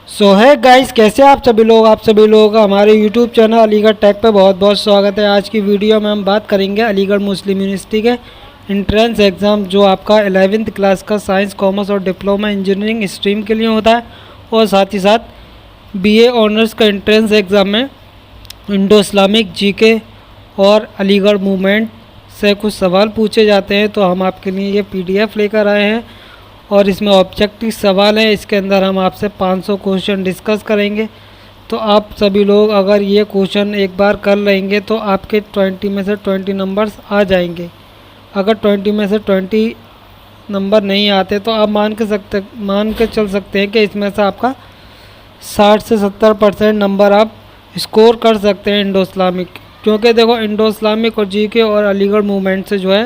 सो है गाइस, कैसे आप सभी लोग। आप सभी लोगों का हमारे यूट्यूब चैनल अलीगढ़ टेक पे बहुत बहुत स्वागत है। आज की वीडियो में हम बात करेंगे अलीगढ़ मुस्लिम यूनिवर्सिटी के इंट्रेंस एग्ज़ाम जो आपका 11वीं क्लास का साइंस कॉमर्स और डिप्लोमा इंजीनियरिंग स्ट्रीम के लिए होता है, और साथ ही साथ बीए ऑनर्स का इंट्रेंस एग्ज़ाम में इंडो इस्लामिक जीके और अलीगढ़ मूवमेंट से कुछ सवाल पूछे जाते हैं। तो हम आपके लिए ये पीडीएफ लेकर आए हैं और इसमें ऑब्जेक्टिव सवाल है। इसके अंदर हम आपसे 500 क्वेश्चन डिस्कस करेंगे। तो आप सभी लोग अगर ये क्वेश्चन एक बार कर लेंगे तो आपके 20 में से 20 नंबर्स आ जाएंगे। अगर 20 में से 20 नंबर नहीं आते तो आप मान के चल सकते हैं कि इसमें से आपका 60 से 70% नंबर आप स्कोर कर सकते हैं इंडो इस्लामिक। क्योंकि देखो, इंडो इस्लामिक और जीके और अलीगढ़ मूवमेंट से जो है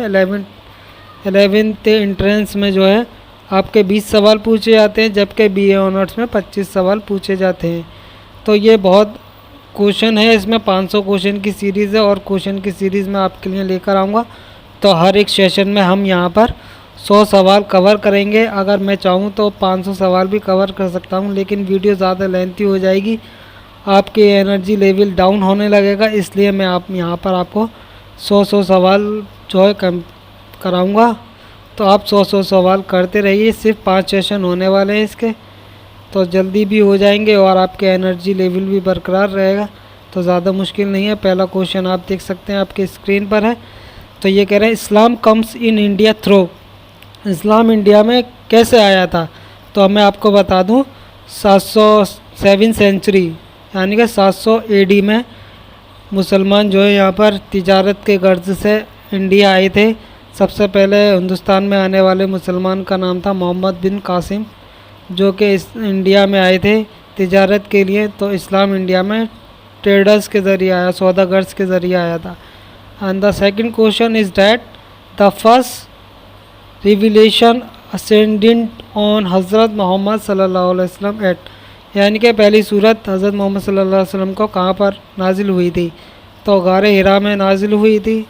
11th इंट्रेंस में जो है आपके 20 सवाल पूछे जाते हैं, जबकि बीए ऑनर्स में 25 सवाल पूछे जाते हैं। तो ये बहुत क्वेश्चन है। इसमें 500 क्वेश्चन की सीरीज़ है और क्वेश्चन की सीरीज़ में आपके लिए लेकर आऊँगा। तो हर एक सेशन में हम यहाँ पर 100 सवाल कवर करेंगे। अगर मैं चाहूँ तो 500 सवाल भी कवर कर सकता हूँ, लेकिन वीडियो ज़्यादा लेंथी हो जाएगी, आपकी एनर्जी लेवल डाउन होने लगेगा। इसलिए मैं यहाँ पर आपको 100 सवाल जो है कम कराऊँगा। तो आप 100 सवाल करते रहिए। सिर्फ 5 सेशन होने वाले हैं इसके, तो जल्दी भी हो जाएंगे और आपके एनर्जी लेवल भी बरकरार रहेगा। तो ज़्यादा मुश्किल नहीं है। पहला क्वेश्चन आप देख सकते हैं, आपके स्क्रीन पर है। तो ये कह रहे हैं Islam comes in India through. इस्लाम इंडिया में कैसे आया था? तो मैं आपको बता दूं, 707 सेंचुरी यानी कि 700 एडी में मुसलमान जो है यहाँ पर तिजारत के गर्ज से इंडिया आए थे। सबसे पहले हिंदुस्तान में आने वाले मुसलमान का नाम था मोहम्मद बिन कासिम, जो कि इस इंडिया में आए थे तिजारत के लिए। तो इस्लाम इंडिया में ट्रेडर्स के ज़रिए आया, सौदागर्स के ज़रिए आया था। And the second question is that the first revelation ascendant on हज़रत मोहम्मद सल्लल्लाहु अलैहि वसल्लम एट, यानी कि पहली सूरत हज़रत मोहम्मद सल्लल्लाहु अलैहि वसल्लम को कहाँ पर नाजिल हुई थी? तो गार हिरा में नाजिल हुई थी।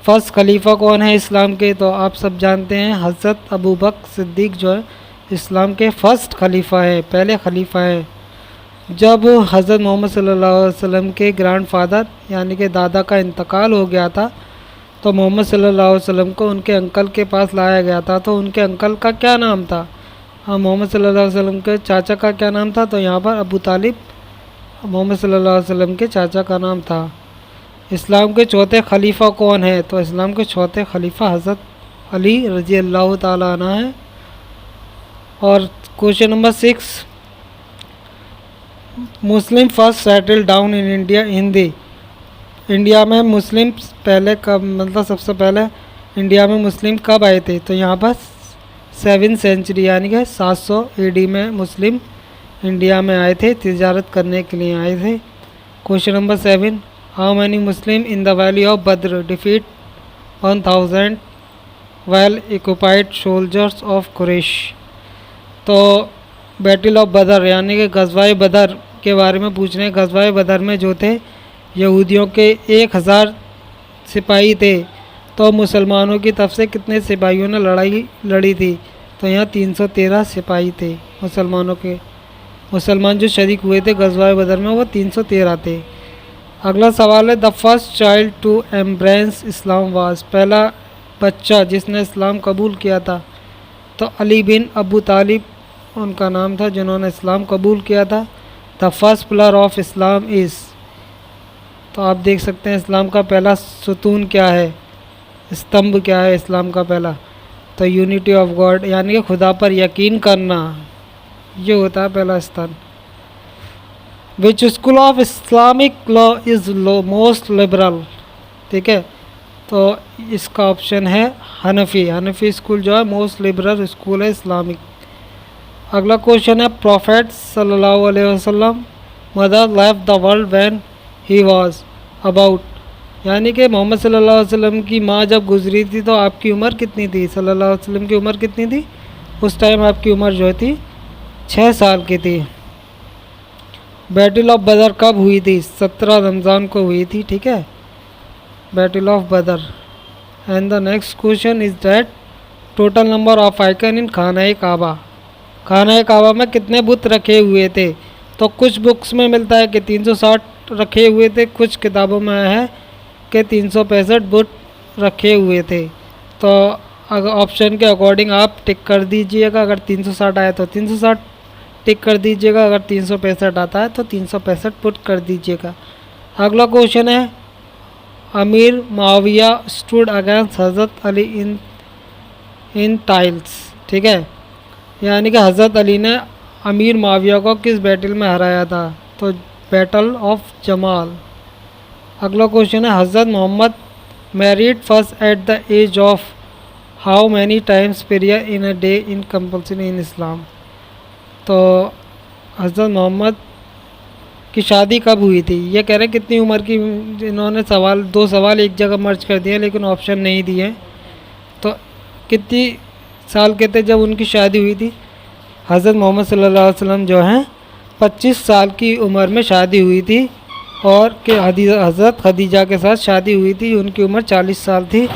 फ़र्स्ट खलीफा कौन है इस्लाम के? तो आप सब जानते हैं, हज़रत अबू बकर सिद्दीक़ जो है इस्लाम के फ़र्स्ट खलीफा है, पहले खलीफा है। जब हज़रत मोहम्मद सल्लल्लाहु अलैहि वसल्लम के ग्रैंडफादर यानी कि दादा का इंतकाल हो गया था, तो मोहम्मद सल्लल्लाहु अलैहि वसल्लम को उनके अंकल के पास लाया गया था। तो उनके अंकल का क्या नाम था? हाँ, मोहम्मद सल्लल्लाहु अलैहि वसल्लम के चाचा का क्या नाम था? तो यहाँ पर अबू तालिब मोहम्मद सल्लल्लाहु अलैहि वसल्लम के चाचा का नाम था। इस्लाम के चौथे खलीफा कौन है? तो इस्लाम के चौथे खलीफा हज़रत अली रज़ी अल्लाह ताला अन्हु है। और question number 6, Muslim first settle down in India Hindi. India में मुस्लिम पहले कब, मतलब सबसे पहले इंडिया में मुस्लिम कब आए थे? तो यहाँ पर 7 सेंचुरी यानी कि 700 एडी में मुस्लिम इंडिया में आए थे, तिजारत करने के लिए आए थे। Question number 7, how many Muslim in the valley of Badr defeat 1000 well equipped soldiers of Quraysh. तो बैटल ऑफ बदर यानी कि गज़वाए बदर के बारे में पूछ रहे हैं। गज़वाए बदर में जो थे यहूदियों के 1000 सिपाही थे, तो मुसलमानों की तरफ से कितने सिपाहियों ने लड़ाई लड़ी थी? तो यहाँ 313 सिपाही थे मुसलमानों के। मुसलमान जो शरीक हुए थे गज़वाए बदर में वो 313 थे। अगला सवाल है, the first child to embrace Islam was. पहला बच्चा जिसने इस्लाम कबूल किया था, तो अली बिन अबू तालिब उनका नाम था जिन्होंने इस्लाम कबूल किया था। The first pillar of Islam is. तो आप देख सकते हैं इस्लाम का पहला सुतून क्या है, स्तंभ क्या है इस्लाम का पहला? तो यूनिटी ऑफ गॉड यानी कि खुदा पर यकीन करना, ये होता है पहला स्तंभ। Which school of Islamic law is most liberal? ठीक है, तो इसका ऑप्शन है हनफी। हनफी स्कूल जो है मोस्ट लिबरल स्कूल है इस्लामिक। अगला क्वेश्चन है, प्रॉफेट सल्लल्लाहु अलैहि वसल्लम mother left the world when he was about, यानी कि मोहम्मद सल्लल्लाहु अलैहि वसल्लम की माँ जब गुजरी थी तो आपकी उम्र कितनी थी? सल्लल्लाहु अलैहि वसल्लम की उम्र कितनी थी? उस टाइम आपकी उम्र जो थी 6 साल की थी। बैटल ऑफ बदर कब हुई थी? 17 रमज़ान को हुई थी। ठीक है, battle of Badr. And the next question is that total number of icon in khana Kaaba. खाना काबा में कितने बुत रखे हुए थे? तो कुछ बुक्स में मिलता है कि 360 रखे हुए थे, कुछ किताबों में है कि 365 बुत रखे हुए थे। तो अगर ऑप्शन के अकॉर्डिंग आप टिक कर दीजिएगा। अगर 360 आए तो 360 टिक कर दीजिएगा, अगर 365 आता है तो 365 पुट कर दीजिएगा। अगला क्वेश्चन है, अमीर माविया स्टूड अगेंस्ट हज़रत अली इन टाइल्स। ठीक है, यानी कि हज़रत अली ने अमीर माविया को किस बैटल में हराया था? तो बैटल ऑफ जमाल। अगला क्वेश्चन है, Hazrat Mohammad married first at the age of how many times period in a day in compulsory in Islam. तो हज़रत मोहम्मद की शादी कब हुई थी? ये कह रहे हैं कितनी उम्र की। इन्होंने दो सवाल एक जगह मर्ज कर दिए लेकिन ऑप्शन नहीं दिए। तो कितनी साल के थे जब उनकी शादी हुई थी? हज़रत मोहम्मद सल्लल्लाहु अलैहि वसल्लम जो हैं 25 साल की उम्र में शादी हुई थी और कि हज़रत खदीजा के साथ शादी हुई थी, उनकी उम्र 40 साल थी।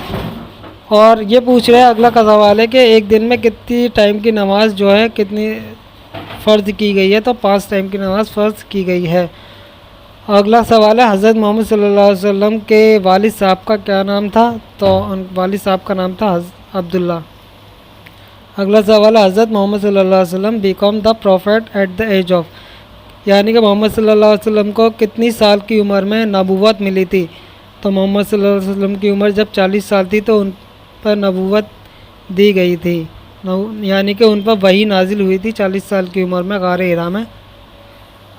और ये पूछ रहे हैं, अगला का सवाल है कि एक दिन में कितनी टाइम की नमाज जो है कितनी फ़र्ज़ की गई है? तो 5 टाइम की नमाज़ फ़र्ज़ की गई है। अगला सवाल है, हज़रत मोहम्मद सल्लल्लाहु अलैहि वसल्लम के वालिद साहब का क्या नाम था? तो उन वालिद साहब का नाम था अब्दुल्ला। अगला सवाल है, हज़रत मोहम्मद सल्लल्लाहु अलैहि वसल्लम become the prophet at the age of, यानी कि मोहम्मद सल्लल्लाहु अलैहि वसल्लम को कितनी साल की उम्र में नबूवत मिली थी? तो मोहम्मद सल्लल्लाहु अलैहि वसल्लम की उम्र जब 40 साल थी तो उन पर नबूवत दी गई थी, यानी कि उन पर वही नाजिल हुई थी 40 साल की उम्र में गार हिरा में।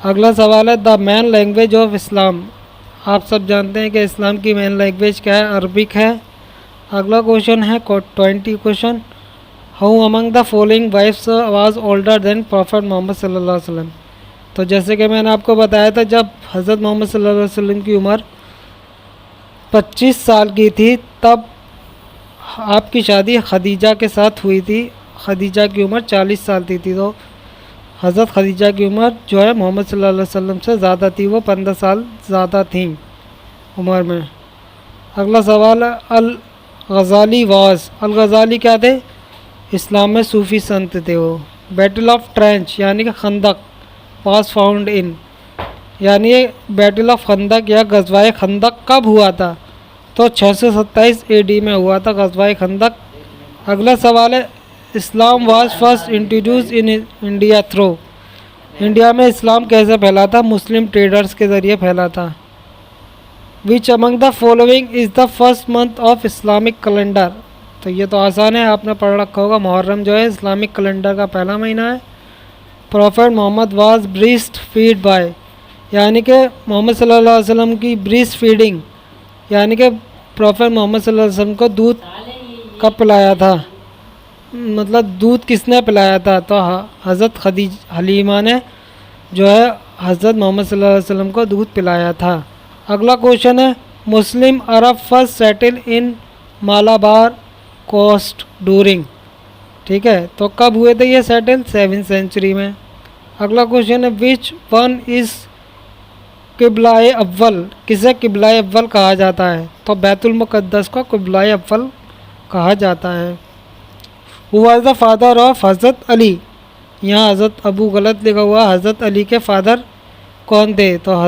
अगला सवाल है, the main language of Islam. आप सब जानते हैं कि इस्लाम की मेन लैंग्वेज क्या है? अरबिक है। अगला क्वेश्चन है 20 question, how among the following wives was older than prophet Muhammad सल्लल्लाहु अलैहि वसल्लम। तो जैसे कि मैंने आपको बताया था, जब हज़रत मोहम्मद सल्लल्लाहु अलैहि वसल्लम की उम्र 25 साल की थी तब आपकी शादी खदीजा के साथ हुई थी। खदीजा की उम्र 40 साल थी। तो हज़रत खदीजा की उम्र जो है मोहम्मद सल्लल्लाहु अलैहि वसल्लम से ज़्यादा थी, वो 15 साल ज़्यादा थी उम्र में। अगला सवाल है, अल गज़ाली वाज। अल गज़ाली क्या थे? इस्लाम में सूफ़ी संत थे वो। बैटल ऑफ ट्रेंच यानी कि खंदक वाज फाउंड इन, यानी बैटल ऑफ खंदक या गज़वाए खंदक कब हुआ था? तो 627 AD में हुआ था गज़वाए खंदक। अगला सवाल है, Islam was first introduce in India through. India में इस्लाम कैसे फैला था? मुस्लिम ट्रेडर्स के ज़रिए फैला था। Which among the following is the first month of Islamic calendar. तो ये तो आसान है, आपने पढ़ रखा होगा। मुहर्रम जो है इस्लामिक कैलेंडर का पहला महीना है। Prophet Muhammad was breast feed by, यानी कि मोहम्मद सल्लल्लाहु अलैहि वसल्लम की ब्रेस्ट फीडिंग, यानी कि प्रॉफिट मोहम्मद सल्लल्लाहु अलैहि वसल्लम को दूध कब पिलाया था? मतलब दूध किसने पिलाया था? तो हज़रत हलीमा ने जो है हज़रत मोहम्मद सल्लल्लाहु अलैहि वसल्लम को दूध पिलाया था। अगला क्वेश्चन है, Muslim Arab first settle in Malabar coast during. ठीक है, तो कब हुए थे ये सेटल? 7वीं सेंचुरी में। अगला क्वेश्चन है, विच वन इज़ किबलाए अव्वल। किसे किबलाए अव्वल कहा जाता है? तो बैतुल मुक़द्दस को किबलाए अव्वल कहा जाता है। Who was the father of हज़रत अली। यहाँ हज़रत अबू गलत लिखा हुआ, हज़रत अली के फादर कौन थे? तो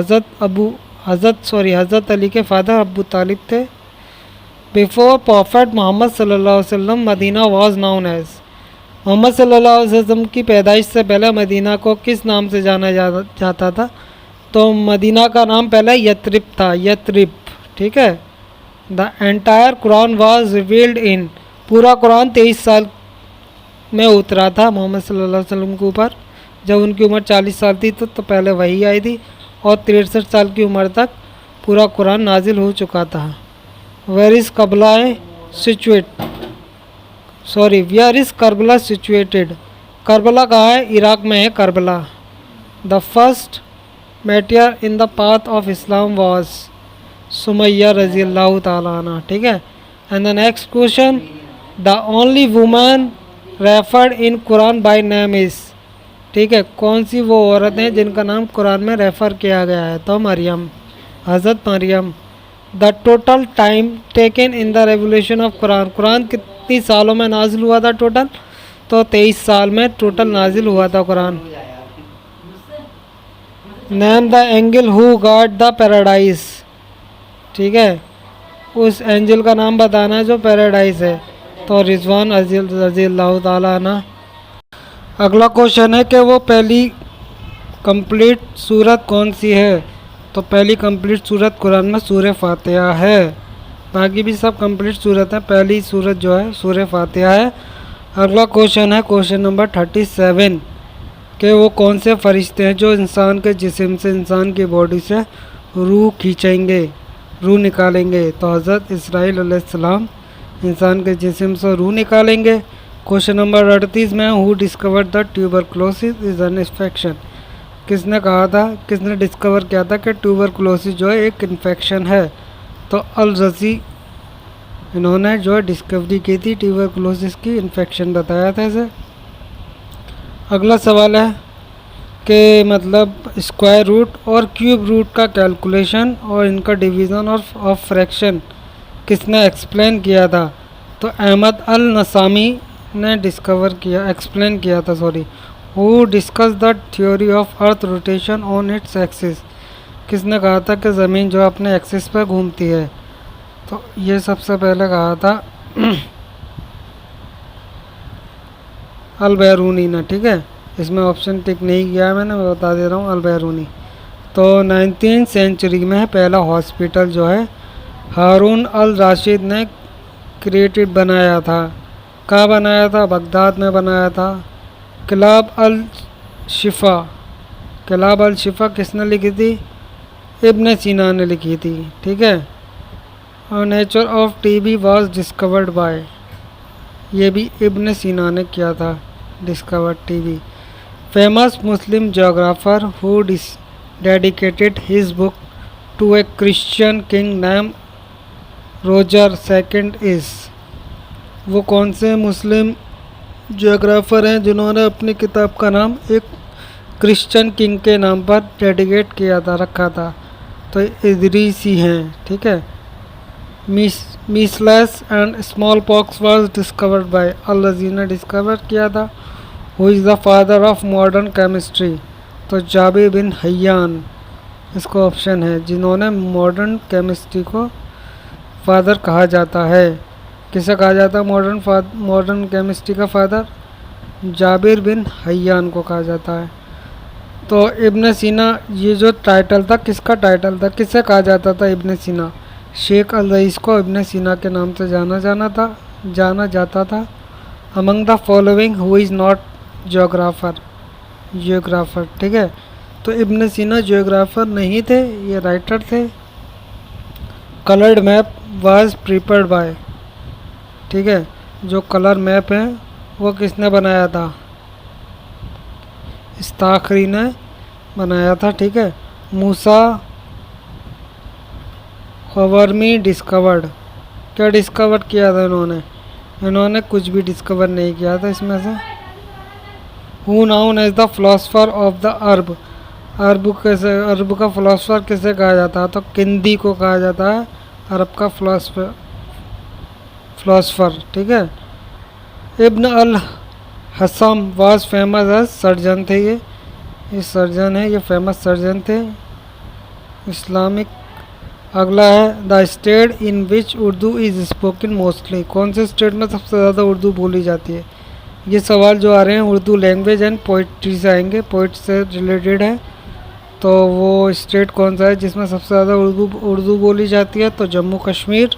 हज़रत अली के फादर अबू तालिब थे। बिफोर प्रॉफिट मोहम्मद सल्लल्लाहु अलैहि वसल्लम Medina was known as. Muhammad सल्लल्लाहु अलैहि वसल्लम की पैदाइश से पहले मदीना को किस नाम से जाना जाता था? तो मदीना का नाम पहले यथरिब था, यथरिब। ठीक है। The entire Quran was revealed in. पूरा कुरान 23 साल में उतरा था मोहम्मद सल्लल्लाहु अलैहि वसल्लम के ऊपर। जब उनकी उम्र 40 साल थी तो पहले वही आई थी और 63 साल की उम्र तक पूरा कुरान नाजिल हो चुका था। Where is Karbala situated. Karbala कहाँ है? इराक में है Karbala. The first martyr in the path of Islam was Sumaiya रज़ी अल्लाह ताला अन्हा। ठीक है। And the next question, the only woman referred in Quran by name is. ठीक है, कौन सी वो औरत हैं जिनका नाम कुरान में रेफ़र किया गया है? तो मरियम, हज़रत Maryam. The total time taken in the revolution of Quran. Quran कितनी सालों में नाजिल हुआ था टोटल? तो 23 साल में टोटल नाजिल हुआ था Quran. Name the angle who guard the paradise, ठीक है, उस एंजल का नाम बताना है जो पैराडाइज है। तो रिजवान रज़ी अल्लाह ताला अन्हु। अगला क्वेश्चन है कि वो पहली कंप्लीट सूरत कौन सी है। तो पहली कंप्लीट सूरत कुरान में सूरह फातिहा है, बाकी भी सब कंप्लीट सूरत है, पहली सूरत जो है सूरह फातिहा है। अगला क्वेश्चन है क्वेश्चन नंबर 37 कि वो कौन से फरिश्ते हैं जो इंसान के जिस्म से, इंसान की बॉडी से रूह खींचेंगे, रूह निकालेंगे। तो हज़रत इसराइल अलैहिस्सलाम इंसान के जिस्म से रूह निकालेंगे। क्वेश्चन नंबर 38 में who discovered the tuberculosis is an infection, किसने कहा था, किसने डिस्कवर किया था कि ट्यूबरकुलोसिस जो है एक इन्फेक्शन है। तो अल रज़ी इन्होंने जो है डिस्कवरी की थी ट्यूबरकुलोसिस की, इन्फेक्शन बताया था इसे। अगला सवाल है कि मतलब स्क्वायर रूट और क्यूब रूट का कैलकुलेशन और इनका डिवीज़न और ऑफ फ्रैक्शन किसने एक्सप्लेन किया था। तो अहमद अल नसामी ने एक्सप्लेन किया था who discuss the theory of earth rotation on its axis, किसने कहा था कि ज़मीन जो अपने एक्सिस पर घूमती है। तो ये सबसे पहले कहा था अल बैरूनी ने, ठीक है, इसमें ऑप्शन टिक नहीं किया है मैंने, मैं बता दे रहा हूँ अल बैरूनी। तो 19वीं सेंचुरी में पहला हॉस्पिटल जो है हारून अल राशिद ने क्रिएटेड बनाया था। कहाँ बनाया था, बगदाद में बनाया था। किलाब अल शिफा किसने लिखी थी, इब्न सीना ने लिखी थी, ठीक है। और nature of TB was discovered by, ये भी इब्न सीना ने किया था discovered TB. Famous Muslim geographer who dedicated his book to a Christian king name Roger second is, वो कौन से मुस्लिम जोग्राफ़र हैं जिन्होंने अपनी किताब का नाम एक क्रिश्चियन किंग के नाम पर डेडिकेट किया था, रखा था। तो इदरीसी हैं, ठीक है। Measles and small pox was discovered by Al Razi ने डिस्कवर किया था। Who is the father of modern chemistry, तो जाबिर बिन हय्यान इसको ऑप्शन है, जिन्होंने मॉडर्न केमिस्ट्री को फादर कहा जाता है। किसे कहा जाता है मॉडर्न केमिस्ट्री का फादर, जाबिर बिन हय्यान को कहा जाता है। तो इब्न सीना, ये जो टाइटल था किसका टाइटल था, किसे कहा जाता था इब्न सीना, शेख अल रईस को इब्न सीना के नाम से जाना जाता था। Among the following who is not geographer, ठीक है। तो इब्न सीना जियोग्राफर नहीं थे, ये राइटर थे। Coloured map was prepared by, ठीक है, जो कलर मैप है वो किसने बनाया था, इस्ताखरी ने बनाया था, ठीक है। मूसा खवर्मी डिस्कवर्ड, क्या डिस्कवर किया था इन्होंने कुछ भी डिस्कवर नहीं किया था इसमें से। Who known as the philosopher of the Arab, Arab का फिलोसफर किसे कहा जाता है, तो किंदी को कहा जाता है अरब का फिलोसफर, ठीक है। इब्न अल Hasam was famous as surgeon थे, ये सर्जन है, ये फेमस सर्जन थे इस्लामिक। अगला है the state in which Urdu is spoken mostly, कौन से स्टेट में सबसे ज़्यादा उर्दू बोली जाती है। ये सवाल जो आ रहे हैं उर्दू लैंग्वेज एंड पोइट्री से आएंगे, पोइट से रिलेटेड है। तो वो स्टेट कौन सा है जिसमें सबसे ज़्यादा उर्दू बोली जाती है, तो जम्मू कश्मीर।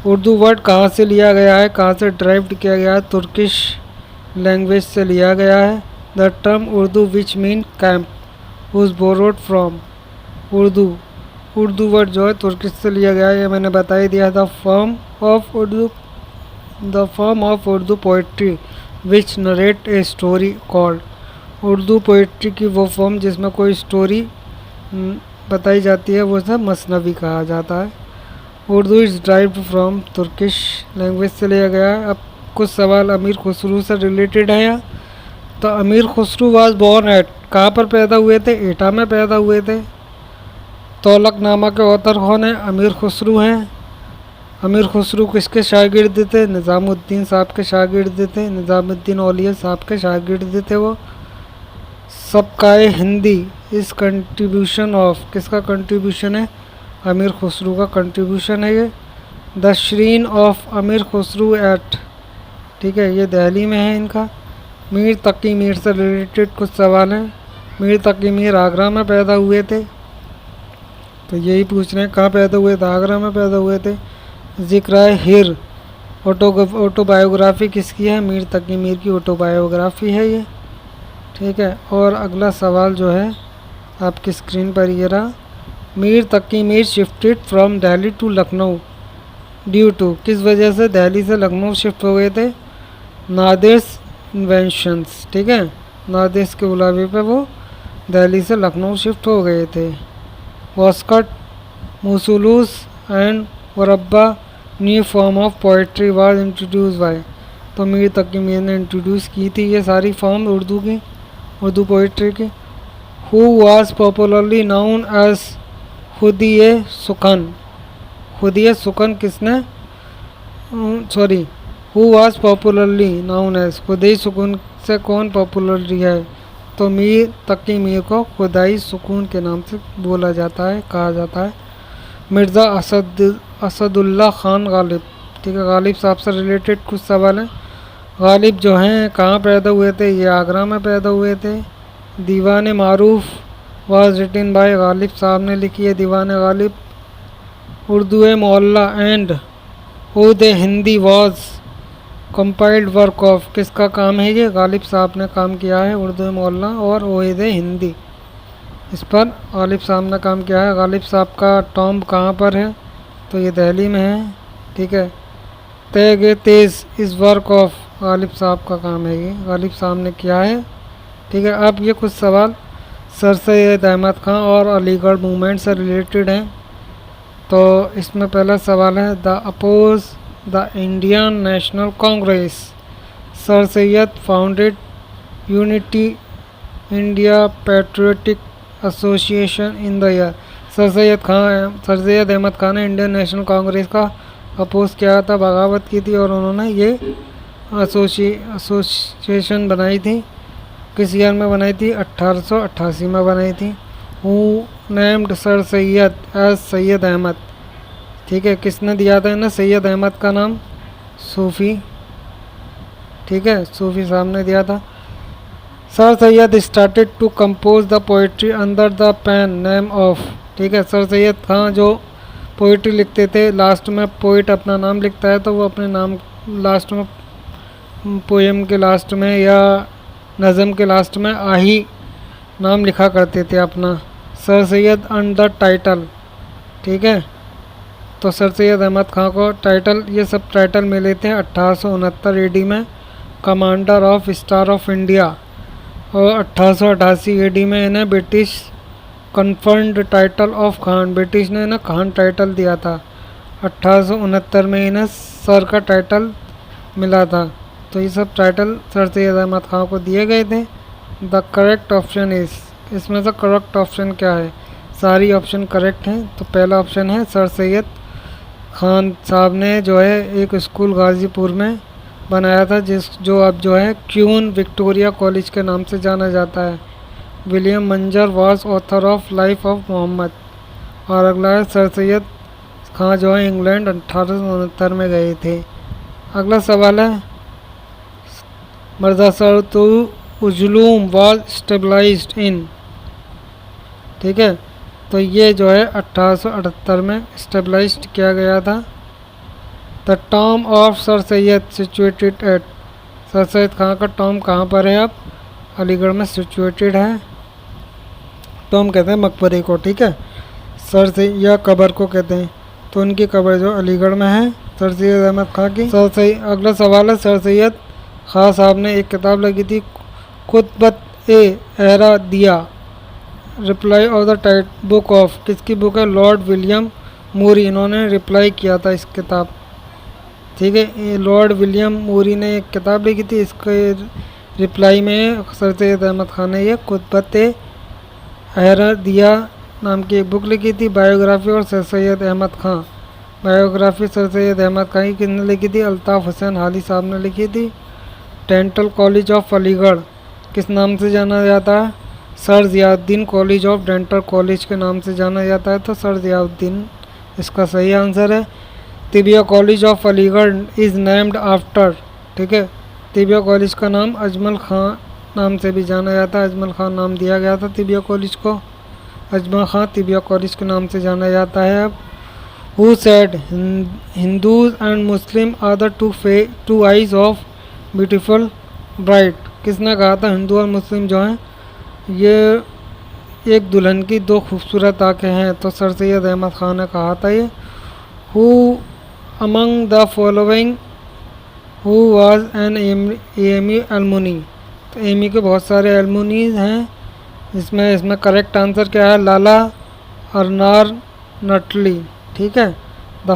उर्दू वर्ड कहाँ से लिया गया है, कहाँ से ड्राइव्ड किया गया है, तुर्किश लैंग्वेज से लिया गया है। The term Urdu which mean camp was borrowed from, Urdu word जो है तुर्किश से लिया गया है, ये मैंने बता ही दिया। The form of Urdu poetry which narrate a story called, Urdu poetry की वो फॉर्म जिसमें कोई स्टोरी बताई जाती है वो सब मसनवी कहा जाता है। Urdu is derived from Turkish language से लिया गया है। अब कुछ सवाल अमीर खुसरू से रिलेटेड है यहाँ। तो अमीर खुसरू वाज बोर्न एट, कहाँ पर पैदा हुए थे, एटा में पैदा हुए थे। तौलकनामा के ऑथर कौन है, अमीर खुसरू हैं। अमीर खुसरो किसके शागिर्द थे? निज़ामुद्दीन साहब के शागिर्द थे। निज़ामुद्दीन औलिया साहब के शागिर्द थे वो। सबकाए हिंदी इस कंट्रीब्यूशन ऑफ, किसका कंट्रीब्यूशन है? अमीर खुसरो का कंट्रीब्यूशन है ये। द श्रीन ऑफ अमीर खुसरो एट, ठीक है, ये दिल्ली में है इनका। मीर तकी मीर से रिलेटेड कुछ सवाल हैं। मीर तकी मीर आगरा में पैदा हुए थे, तो यही पूछ रहे हैं कहाँ पैदा हुए थे? आगरा में पैदा हुए थे। जिक्र हिर ऑटोबायोग्राफी किसकी है? मीर तकी मीर की ऑटोबायोग्राफी है ये, ठीक है। और अगला सवाल जो है आपकी स्क्रीन पर ये रहा। Mir Taqi Mir shifted from Delhi to Lucknow due to, किस वजह से दिल्ली से लखनऊ शिफ्ट हो गए थे? नादिर्स इन्वेंशंस, ठीक है, नादिर्स के बुलावे पे वो दिल्ली से लखनऊ शिफ्ट हो गए थे। वॉस्कट मुसुलूस एंड वरब्बा new form of poetry was introduce by, तो मीर तकी मीर ने इंट्रोड्यूस की थी ये सारी फॉर्म उर्दू की, उर्दू पोइट्री की। Who was popularly known as Khudaye Sukhan, खुदिए सुखन किसने, sorry, who was popularly known as, खुदाई सुकून से कौन पॉपुलरली है? तो मीर तकी मीर को खुदाई सुकून के नाम से बोला जाता है, कहा जाता है। मिर्ज़ा असदुल्ला ख़ान गालिब, ठीक है, गालिब साहब से रिलेटेड कुछ सवाल हैं। गालिब जो हैं कहाँ पैदा हुए थे? ये आगरा में पैदा हुए थे। दीवान मारूफ वाज रिटन बाय, गालिब साहब ने लिखी है दीवान गालिब। उर्दू मोहल्ला and ud Hindi was compiled work of, किसका काम है ये? गालिब साहब ने काम किया है उर्दू मोहल्ला और ओहिद हिंदी, इस पर गालिब साहब ने काम किया है। गालिब साहब का टॉम्ब कहाँ पर है? तो ये दिल्ली में है, ठीक है। तेग तेज़ इस वर्क ऑफ, गालिब साहब का काम है ये, गालिब साहब ने किया है, ठीक है। अब ये कुछ सवाल सर सैयद अहमद खां और अलीगढ़ मूवमेंट से रिलेटेड हैं। तो इसमें पहला सवाल है the oppose the Indian National Congress, sir Syed founded unity India patriotic association in the year, sir Syed Ahmad Khan ने इंडियन नेशनल कांग्रेस का अपोज किया था, बगावत की थी और उन्होंने ये एसोसिएशन बनाई थी। किस ईयर में बनाई थी? 1888 में बनाई थी। Who named sir Syed as Syed Ahmad, ठीक है, किसने दिया था इन्हें सैयद अहमद का नाम? सूफ़ी, ठीक है, सूफ़ी साहब ने दिया था। Sir Syed started to compose the poetry under the pen name of, ठीक है, सर सैयद खां जो पोइट्री लिखते थे, लास्ट में पोइट अपना नाम लिखता है तो वो अपने नाम लास्ट में, पोएम के लास्ट में या नज़म के लास्ट में आही नाम लिखा करते थे अपना। सर सैयद अंडर टाइटल, ठीक है, तो सर सैयद अहमद खां को टाइटल, ये सब टाइटल मिले थे 1869 एडी में, commander of star of India, और 1888 एडी में इन्हें British confirmed title of Khan, British ने इन्हें खान टाइटल दिया था। 1869 में इन्हें सर का टाइटल मिला था। तो ये सब टाइटल सर सैयद अहमद खां को दिए गए थे। द करेक्ट ऑप्शन इज़, इसमें से करेक्ट ऑप्शन क्या है? सारी ऑप्शन करेक्ट हैं। तो पहला ऑप्शन है सर सैयद खान साहब ने जो है एक स्कूल गाज़ीपुर में बनाया था जो अब जो है क्वीन विक्टोरिया कॉलेज के नाम से जाना जाता है। विलियम मंजर was author of life of Muhammad. और अगला है सर सैयद खान जो है इंग्लैंड 1869 में गए थे। अगला सवाल है मदरसातुल उलूम वाज स्टेबलाइज्ड इन, ठीक है, तो ये जो है 1878 में स्टेबलाइज्ड किया गया था। The Tom of sir Syed situated at, sir Syed Khan का टॉम कहाँ पर है? अब अलीगढ़ में सिचुएटेड है। टॉम कहते हैं मकबरे को, ठीक है, सर से या कब्र को कहते हैं। तो उनकी कब्र जो अलीगढ़ में है सर सैयद अहमद खां की। अगला सवाल है सर सैयद खां साहब ने एक किताब लगी थी खुतबत ए एहरा दिया, reply off the tight book of, किसकी बुक है? लॉर्ड विलियम मूरी, इन्होंने रिप्लाई किया था इस किताब, ठीक है, ये लॉर्ड विलियम मूरी ने एक किताब लिखी थी, इसके रिप्लाई में सर सैयद अहमद खान ने ये खुतबत ए एहरा दिया नाम की एक बुक लिखी थी, बायोग्राफी और सर सैयद अहमद खां बायोग्राफी सर सैयद अहमद खान की किसने लिखी थी? अल्ताफ़ हुसैन हाली साहब ने लिखी थी। डेंटल कॉलेज ऑफ अलीगढ़ किस नाम से जाना जाता है? Sir Ziauddin college of dental college के नाम से जाना जाता है, तो सर ज़ियाउद्दीन इसका सही आंसर है। Tibia college of Aligarh is named after, ठीक है, तिबिया कॉलेज का नाम अजमल खां नाम से भी जाना जाता है। अजमल खान नाम दिया गया था तिबिया कॉलेज को, अजमल खां तिबिया कॉलेज के नाम से जाना जाता है। अब who said Hindus and Muslim are the two eyes of beautiful bride, किसने कहा था हिंदू और मुस्लिम जो हैं ये एक दुल्हन की दो खूबसूरत आंखें हैं? तो सर सैयद अहमद खान ने कहा था ये। Who among the following who was an AMU alumni, तो एमी के बहुत सारे एलमुनीज हैं। इसमें करेक्ट आंसर क्या है? लाला अर्नार नटली, ठीक है। The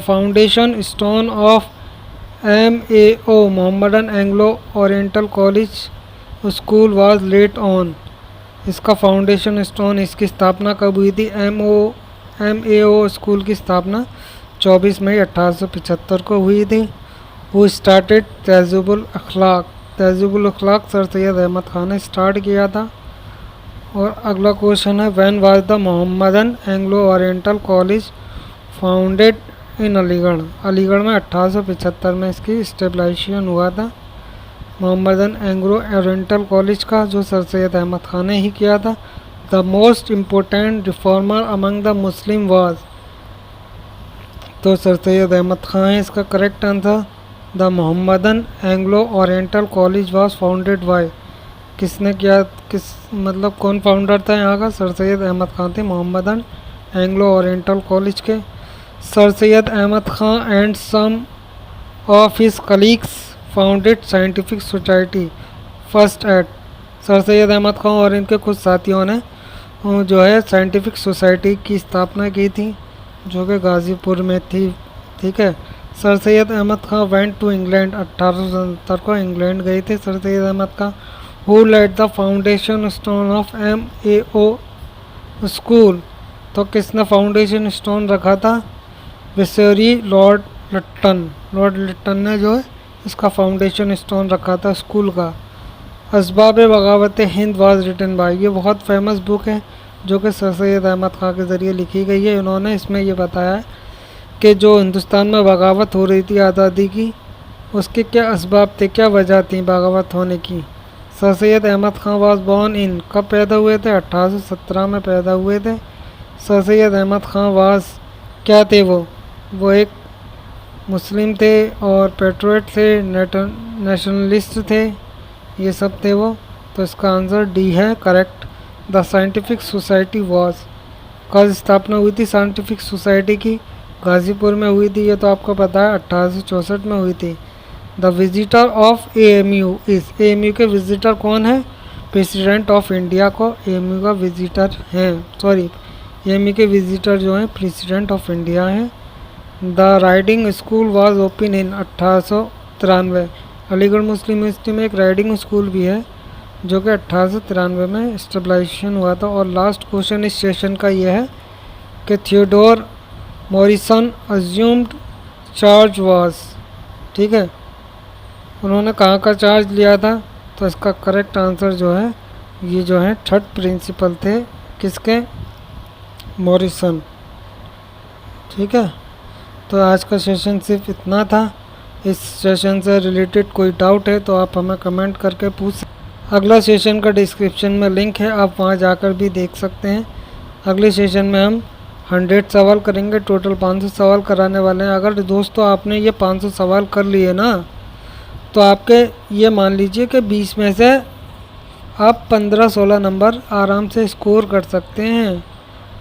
foundation stone of MAO Mohammedan Anglo Oriental college school was laid on, इसका फाउंडेशन स्टोन इसकी स्थापना कब हुई थी? MAO स्कूल की स्थापना 24 मई 1875 को हुई थी। वो स्टार्टेड तहज़ीबुल अखलाक सर सैयद अहमद खान ने स्टार्ट किया था। और अगला क्वेश्चन है when was the Mohammedan Anglo Oriental college founded in Aligarh, Aligarh में 1875 में इसकी स्टेबलाइजेशन हुआ था मोहम्मदन एंग्लो ओरिएंटल कॉलेज का, जो सर सैयद अहमद खान ने ही किया था। The most important reformer among the Muslim was, तो सर सैयद अहमद खान है इसका correct answer. The Mohammedan Anglo Oriental college was founded by, किसने किया, मतलब कौन फाउंडर था यहाँ का? सर सैयद अहमद खान थे मोहम्मदन एंग्लो ओरिएंटल कॉलेज के। Sir Syed Ahmad Khan and some of his colleagues founded scientific society first at, sir Syed Ahmad Khan और इनके कुछ साथियों ने जो है साइंटिफिक सोसाइटी की स्थापना की थी, जो कि गाज़ीपुर में थी, ठीक है। Sir Syed Ahmad Khan went to England, 1870 को इंग्लैंड गए थे sir Syed Ahmad Khan. Who laid the foundation stone of MAO school, तो किसने फाउंडेशन स्टोन रखा था? विसेरी लॉर्ड लिट्टन ने जो है इसका फाउंडेशन स्टोन रखा था स्कूल का। असबाब बगावत हिंद वाज रिटन बाय, ये बहुत फेमस बुक है जो कि सर सैयद अहमद खान के ज़रिए लिखी गई है। इन्होंने इसमें ये बताया है कि जो हिंदुस्तान में बगावत हो रही थी आज़ादी की, उसके क्या असबाब थे, क्या वजह थी बगावत होने की। Sir Syed Ahmad Khan was born in, कब पैदा हुए थे? 1817 में पैदा हुए थे। सर सैयद अहमद खान वाज क्या थे? वो एक मुस्लिम थे और पेट्रियट थे, नेशनलिस्ट थे, ये सब थे वो। तो इसका आंसर डी है correct. The scientific society was, कब स्थापना हुई थी साइंटिफिक सोसाइटी की? गाज़ीपुर में हुई थी, ये तो आपको पता है 1864 में हुई थी। द विजिटर ऑफ AMU इस, AMU के विजिटर कौन है? प्रेसिडेंट ऑफ इंडिया को AMU का विजिटर हैं, AMU के विजिटर जो हैं प्रेसिडेंट ऑफ इंडिया हैं। The riding school was open in 1893, Aligarh Muslim university में एक राइडिंग स्कूल भी है जो कि 1893 में स्टेबलाइजेशन हुआ था। और लास्ट क्वेश्चन इस सेशन का ये है कि Theodore Morrison assumed charge was, ठीक है, उन्होंने कहाँ का चार्ज लिया था? तो इसका करेक्ट आंसर जो है ये जो है थर्ड प्रिंसिपल थे, किसके? मॉरिसन, ठीक है। तो आज का सेशन सिर्फ इतना था। इस सेशन से रिलेटेड कोई डाउट है तो आप हमें कमेंट करके पूछ सकते। अगला सेशन का डिस्क्रिप्शन में लिंक है, आप वहां जाकर भी देख सकते हैं। अगले सेशन में हम 100 सवाल करेंगे, टोटल 500 सवाल कराने वाले हैं। अगर दोस्तों आपने ये 500 सवाल कर लिए ना, तो आपके ये मान लीजिए कि 20 में से आप 15-16 नंबर आराम से स्कोर कर सकते हैं।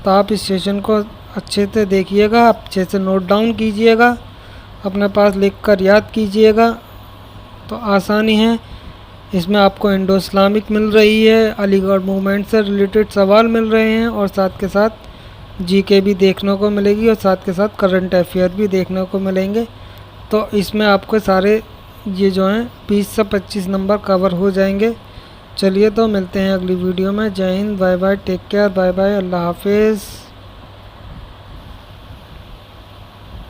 तो आप इस सेशन को अच्छे से देखिएगा, अच्छे से नोट डाउन कीजिएगा, अपने पास लिखकर याद कीजिएगा, तो आसानी है। इसमें आपको इंडो इस्लामिक मिल रही है, अलीगढ़ मूवमेंट से रिलेटेड सवाल मिल रहे हैं, और साथ के साथ जीके भी देखने को मिलेगी, और साथ के साथ करंट अफेयर भी देखने को मिलेंगे। तो इसमें आपको सारे ये जो हैं 20 से 25 नंबर कवर हो जाएंगे। चलिए तो मिलते हैं अगली वीडियो में। जय हिंद, bye bye, take care, bye bye, अल्लाह हाफिज़।